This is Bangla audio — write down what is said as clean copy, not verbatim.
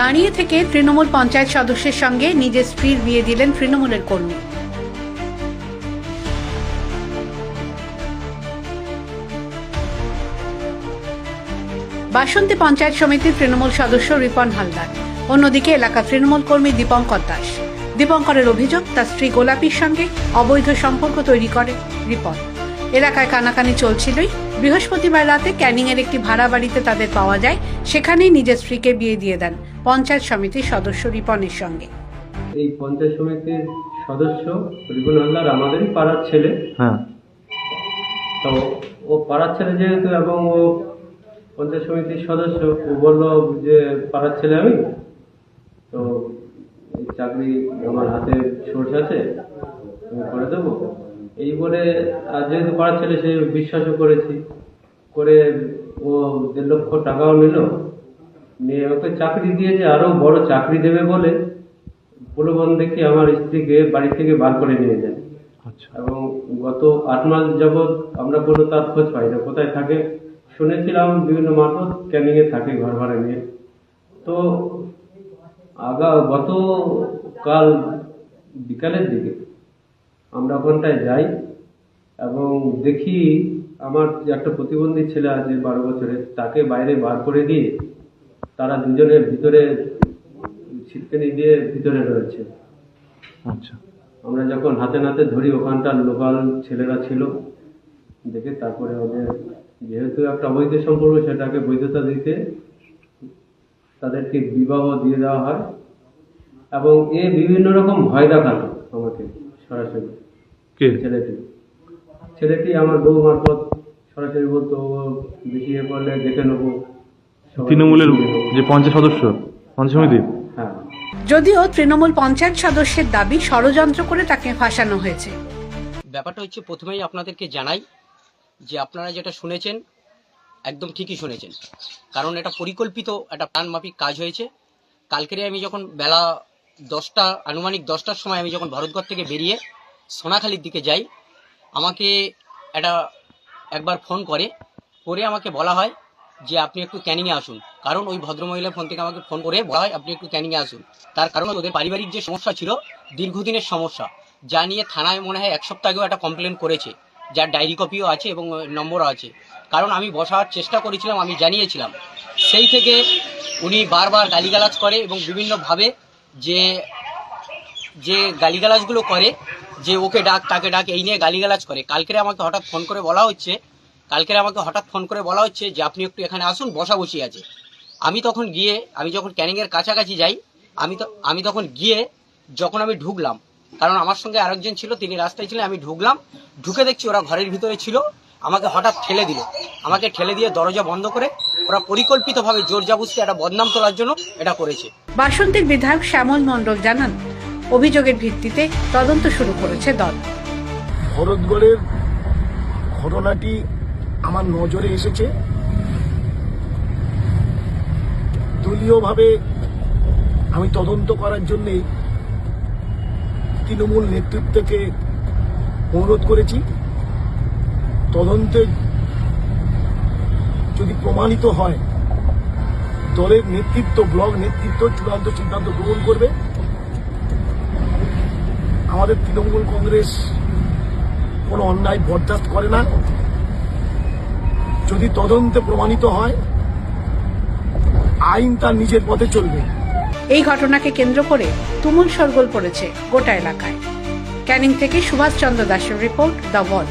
দাঁড়িয়ে থেকে তৃণমূল পঞ্চায়েত সদস্যের সঙ্গে নিজের স্ত্রীর বিয়ে দিলেন তৃণমূলের কর্মী। বাসন্তী পঞ্চায়েত সমিতির তৃণমূল সদস্য রিপন হালদার, অন্যদিকে এলাকা তৃণমূল কর্মী দীপঙ্কর দাস। দীপঙ্করের অভিযোগ, তার স্ত্রী গোলাপীর সঙ্গে অবৈধ সম্পর্ক তৈরি করে রিপন। এলাকায় কানাকানি চলছিলই। বৃহস্পতিবার রাতে ক্যানিং এর একটি ভাড়া বাড়িতে তাদের পাওয়া যায়, সেখানেই নিজের স্ত্রীকে বিয়ে দিয়ে দেন পঞ্চায়েত সমিতির সদস্য রিপনের সঙ্গে। এই পঞ্চায়েত সমিতির সদস্য রিপন হালদার আমাদেরই পাড়ার ছেলে। তো ও পাড়ার ছেলে যেহেতু এবং ও পঞ্চায়েত সমিতির সদস্য, ও বললো যে পাড়ার ছেলে আমি, তো এই চাকরি আমার হাতে সোর্স আছে, আমি করে দেবো এই বলে। আর যেহেতু পাড়ার ছেলে, সে বিশ্বাসও করেছি, করে ও 1.5 লক্ষ টাকাও নিল, নিয়ে ওকে চাকরি দিয়েছে, আরো বড় চাকরি দেবে বলে প্রলোভন দেখে আমার স্ত্রীকে বাড়ি থেকে বার করে নিয়ে যায়। এবং গত 8 মাস যাবৎ আমরা কোনো তার খোঁজ পাই না, কোথায় থাকে শুনেছিলাম বিভিন্ন মারফত ক্যানিং এ থাকে ঘর ভাড়া নিয়ে। তো গতকাল বিকালের দিকে আমরা ওখানটায় যাই এবং দেখি আমার যে একটা প্রতিবন্ধী ছেলে আছে 12 বছরের, তাকে বাইরে বার করে দিয়ে তারা দুজনের ভিতরে ছিটকেনি দিয়ে ভিতরে রয়েছে। আচ্ছা, আমরা যখন হাতে নাতে ধরি, ওখানটার লোকাল ছেলেরা ছিল, দেখে তারপরে ওদের যেহেতু একটা অবৈধ সম্পর্ক, সেটাকে বৈধতা দিতে তাদেরকে বিবাহ দিয়ে দেওয়া হয়। এবং এ বিভিন্ন রকম ভয় দেখাতো আমাকে সরাসরি। ছেলেটি আমার বউ মারফত সরাসরি বলতো, বেশি এ করলে দেখে নেবো। তৃণমূলের যে পঞ্চায়েত সদস্য, পঞ্চায়েত সমিতি। হ্যাঁ, যদিও তৃণমূল পঞ্চায়েত সদস্যের দাবি ষড়যন্ত্র করে তাকে ফাঁসানো হয়েছে। ব্যাপারটা হচ্ছে, প্রথমেই আপনাদেরকে জানাই যে আপনারা যেটা শুনেছেন একদম ঠিকই শুনেছেন, কারণ এটা পরিকল্পিত একটা প্ল্যানমাফিক কাজ হয়েছে। কালকেরে আমি যখন বেলা 10টা, আনুমানিক 10টার সময় আমি যখন ভরতগড় থেকে বেরিয়ে সোনাখালির দিকে যাই, আমাকে একবার ফোন করে আমাকে বলা হয় যে আপনি একটু ক্যানিংয়ে আসুন। কারণ ওই ভদ্রমহিলার ফোন থেকে আমাকে ফোন করে বলা হয় আপনি একটু ক্যানিংয়ে আসুন। তার কারণ ওদের পারিবারিক যে সমস্যা ছিল, দীর্ঘদিনের সমস্যা, যা নিয়ে থানায় মনে হয় 1 সপ্তাহ আগেও একটা কমপ্লেন করেছে, যার ডায়েরি কপিও আছে এবং নম্বরও আছে। কারণ আমি বসার চেষ্টা করেছিলাম, আমি জানিয়েছিলাম। সেই থেকে উনি বারবার গালিগালাজ করে এবং বিভিন্নভাবে যে গালিগালাজগুলো করে, যে ওকে ডাক তাকে ডাক, এই নিয়ে গালিগালাজ করে। কালকেরে আমাকে হঠাৎ ফোন করে বলা হচ্ছে যে আপনি একটু এখানে আসুন, বসাবসি আছে। আমি যখন ক্যানিংয়ের কাছাকাছি যাই, আমি তখন গিয়ে যখন আমি ঢুকলাম, কারণ আমার সঙ্গে আরেকজন ছিল, তিনি রাস্তায় ছিলেন, আমি ঢুকে দেখছি ওরা ঘরের ভিতরে ছিল। আমাকে হঠাৎ ঠেলে দিয়ে দরজা বন্ধ করে ওরা পরিকল্পিতভাবে জোরজবরদস্তি একটা বদনাম তোলার জন্য এটা করেছে। বাসন্তীর বিধায়ক শ্যামল মণ্ডল জানান, অভিযোগের ভিত্তিতে তদন্ত শুরু করেছে দল। ভরতগড়ের ঘটনাটি আমার নজরে এসেছে। দলীয়ভাবে আমি তদন্ত করার জন্য তৃণমূল নেতৃত্বকে অনুরোধ করেছি। তদন্তে যদি প্রমাণিত হয়, দলের নেতৃত্ব, ব্লক নেতৃত্ব চূড়ান্ত সিদ্ধান্ত গ্রহণ করবে। আমাদের তৃণমূল কংগ্রেস কোনো অন্যায় বরদাস্ত করে না। যদি তদন্তে প্রমাণিত হয়, আইন তার নিজের পথে চলবে। এই ঘটনাকে কেন্দ্র করে তুমুল শোরগোল পড়েছে গোটা এলাকায়। ক্যানিং থেকে সুভাষ চন্দ্র দাসের রিপোর্ট, দ্য ওয়াল।